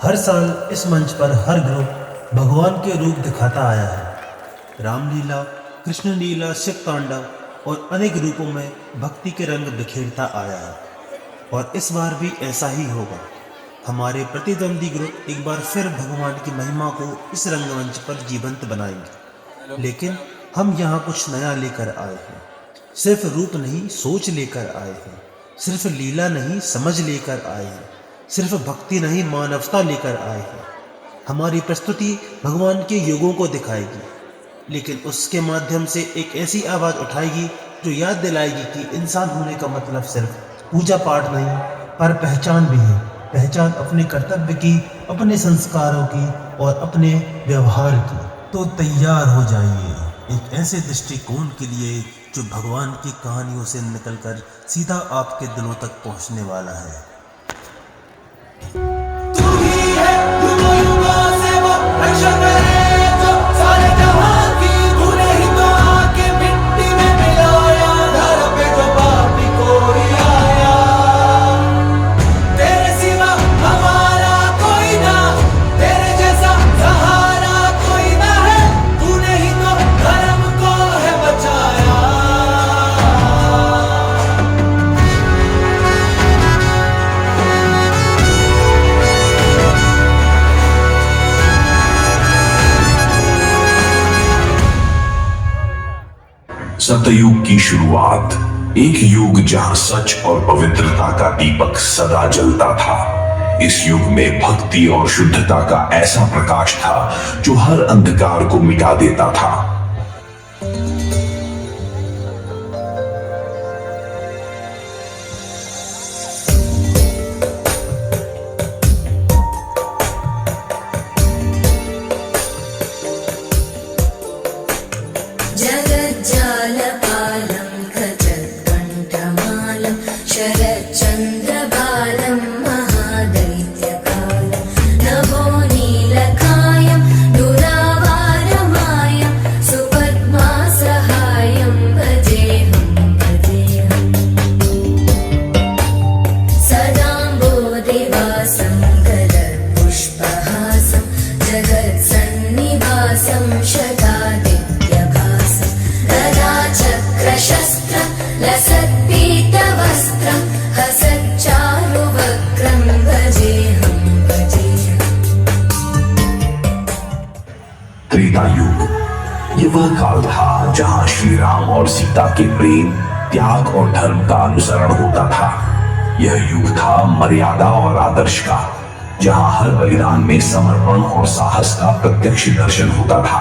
हर साल इस मंच पर हर ग्रुप भगवान के रूप दिखाता आया है। रामलीला, कृष्ण लीला, शिव तांडव और अनेक रूपों में भक्ति के रंग बिखेरता आया है और इस बार भी ऐसा ही होगा। हमारे प्रतिद्वंदी ग्रुप एक बार फिर भगवान की महिमा को इस रंगमंच पर जीवंत बनाएंगे, लेकिन हम यहाँ कुछ नया लेकर आए हैं। सिर्फ रूप नहीं, सोच लेकर आए हैं। सिर्फ लीला नहीं, समझ लेकर आए हैं। सिर्फ भक्ति नहीं, मानवता लेकर आए हैं। हमारी प्रस्तुति भगवान के युगों को दिखाएगी, लेकिन उसके माध्यम से एक ऐसी आवाज़ उठाएगी जो याद दिलाएगी कि इंसान होने का मतलब सिर्फ पूजा पाठ नहीं, पर पहचान भी है। पहचान अपने कर्तव्य की, अपने संस्कारों की और अपने व्यवहार की। तो तैयार हो जाइए एक ऐसे दृष्टिकोण के लिए जो भगवान की कहानियों से निकलकर सीधा आपके दिलों तक पहुंचने वाला है। तू ही है युगों युगों से वो रक्षा करे जो सारे जहां की, तूने ही तो आके मिट्टी में मिलाया घर पे जो पापी कोई आया। तेरे सिवा हमारा कोई ना, तेरे जैसा सहारा कोई ना है, तूने ही तो धर्म को है बचाया। सतयुग की शुरुआत, एक युग जहां सच और पवित्रता का दीपक सदा जलता था। इस युग में भक्ति और शुद्धता का ऐसा प्रकाश था जो हर अंधकार को मिटा देता था। जगज्जालपालं खचत्कण्ठमालं शरच्चन्द्रबालं महादैत्यकालं नभो नीलकायं दुरावारमायं सुपद्मासहायं भजेऽहं सदाम्बोधिवासं गदपुष्पहासं जगत्सन्निवासं शतादित्यभासं गदाचक्रशस्त्रं लसत्पीतवस्त्रं हसच्चारुवक्त्रं भजेऽहं त्रेता युग, ये वह काल था जहां श्री राम और सीता के प्रेम, त्याग और धर्म का अनुसरण होता था। यह युग था मर्यादा और आदर्श का, जहां हर बलिदान में समर्पण और साहस का प्रत्यक्ष दर्शन होता था।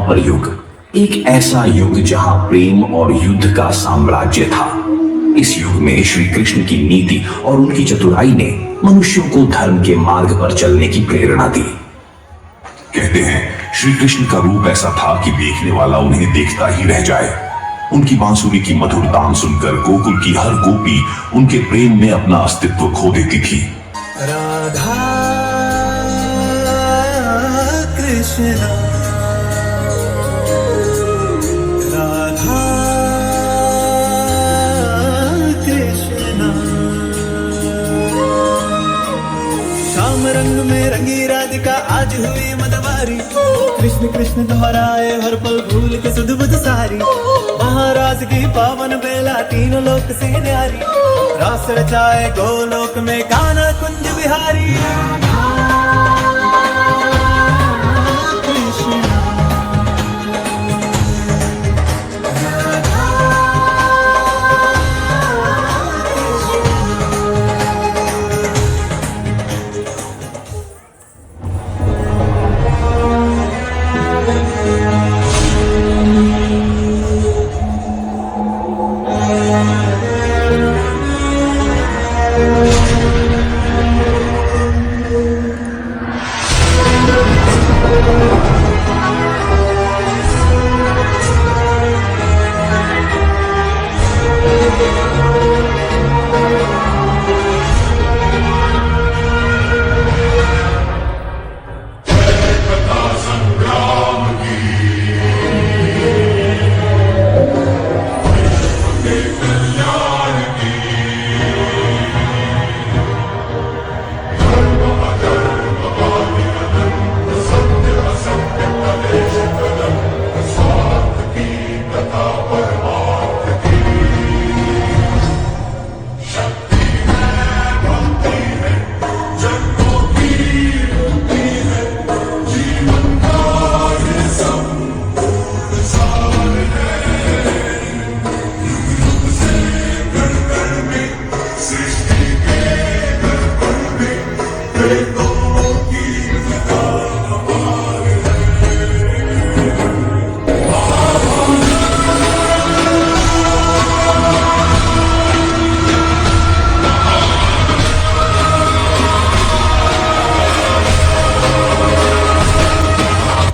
द्वापर युग, एक ऐसा युग जहां प्रेम और युद्ध का साम्राज्य था। इस युग में श्री कृष्ण की नीति और उनकी चतुराई ने मनुष्यों को धर्म के मार्ग पर चलने की प्रेरणा दी। कहते हैं श्री कृष्ण का रूप ऐसा था कि देखने वाला उन्हें देखता ही रह जाए। उनकी बांसुरी की मधुर तान सुनकर गोकुल की हर गोपी उनके प्रेम में अपना अस्तित्व खो देती थी। राधा कृष्ण राधा कृष्ण। श्याम रंग में रंगी राधिका आज हुई मदवारी। कृष्ण कृष्ण दोहराए हर पल भूल के सुध बुध सारी। महाराज की पावन बेला तीनों लोक से न्यारी। रास रचाए गोलोक में कान्हा कुंज बिहारी। कृष्ण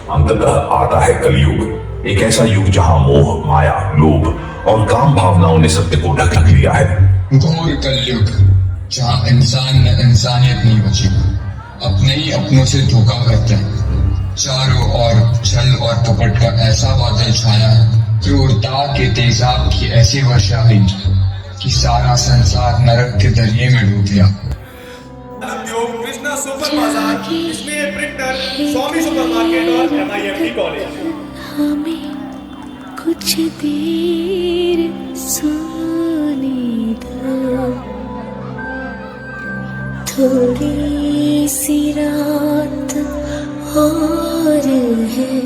अंततः आता है कलयुग, एक ऐसा युग जहां मोह, माया, लोभ और काम भावनाओं ने सत्य को ढक लिया है। घोर कलयुग जहाँ इंसान में इंसानियत नहीं बची, अपने ही अपनों से धोखा करते हैं। चारों ओर छल और कपट का ऐसा बादल छाया है, क्रूरता के तेजाब की ऐसी वर्षा हुई कि सारा संसार नरक के दरिये में डूब गया। उद्योग कृष्णा सुपर बाजार, इसमें प्रिंटर, स्वामी सुपरमार्केट और MIMT कॉलेज। हमें कुछ देर सोने दो, थोड़ी सी रात और है,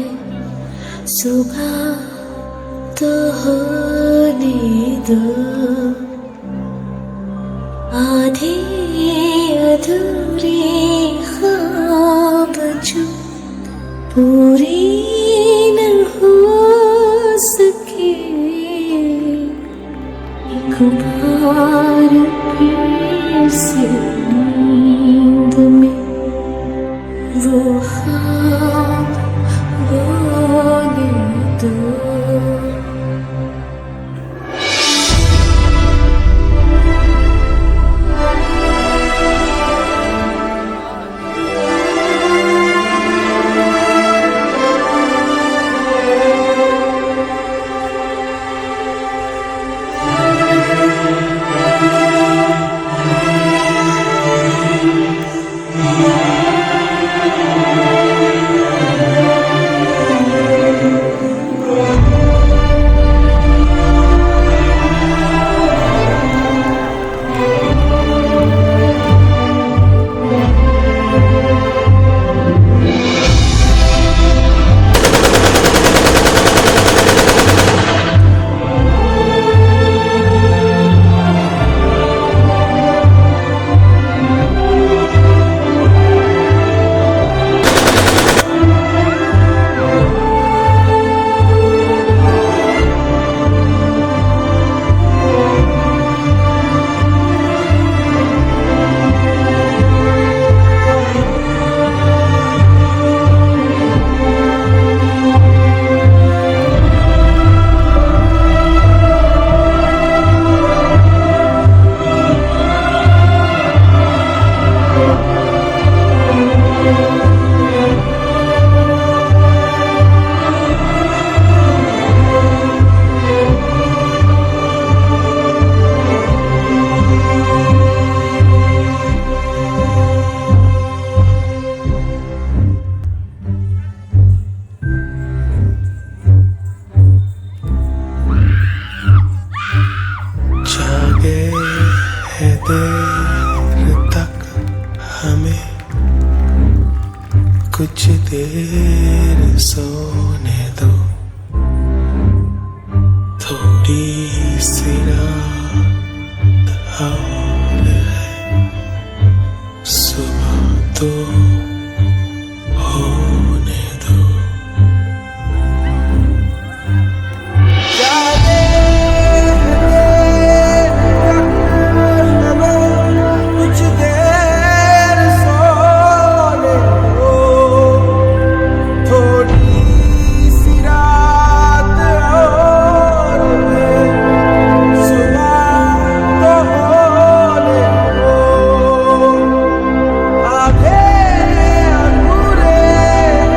सुबह तो होने दो। आधे अधूरे ख्वाब जो पूरे न हो सके, एक बार फिर से नींद में वो ख्वाब रोने दो। कुछ देर सोने दो, थोड़ी सी रात और है, सुबह तो होने दो। कुछ देर सोने दो, थोड़ी सी रात और है, सुबह तो होने दो। आधे अधूरे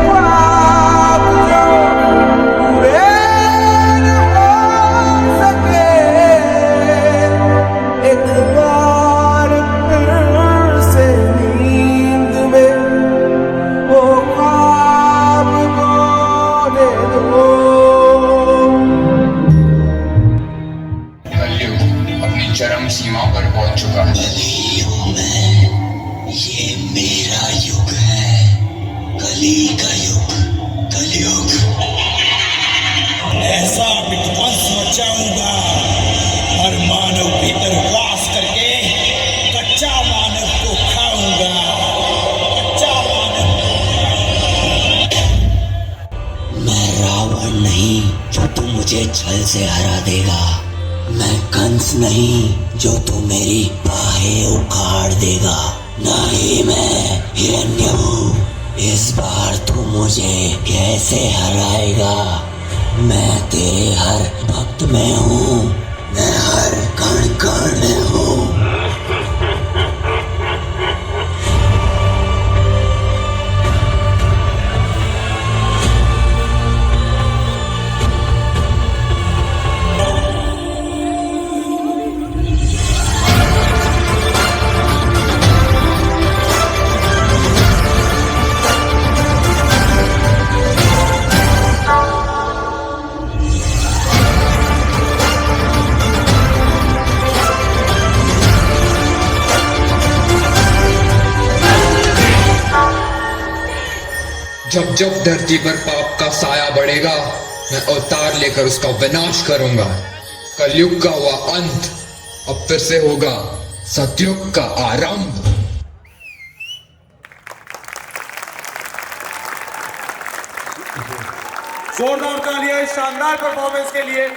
ख्वाब जो पूरे न हो सके, एक बार फिर से नींद में वो ख्वाब बोले दो। कलयुग अपनी चरम सीमा पर पहुंच चुका है। ये मेरा युग है, कली का युग, कलयुग। ऐसा विध्वंस मचाऊंगा हर मानव भीतर वास करके कच्चा मानव को खाऊंगा, कच्चा मानव। मैं रावण नहीं जो तू मुझे छल से हरा देगा, मैं कंस नहीं जो तू मेरी बाहें उखाड़ देगा, ना ही मैं हिरण्यऊ। इस बार तू मुझे कैसे हराएगा? मैं तेरे हर भक्त में हूँ, मैं हर कण कण में हूँ। जब जब धरती पर पाप का साया बढ़ेगा, मैं अवतार लेकर उसका विनाश करूंगा। कलयुग का हुआ अंत अब फिर से होगा सतयुग का आरंभ। जोरदार तालियां इस शानदार परफॉर्मेंस के लिए।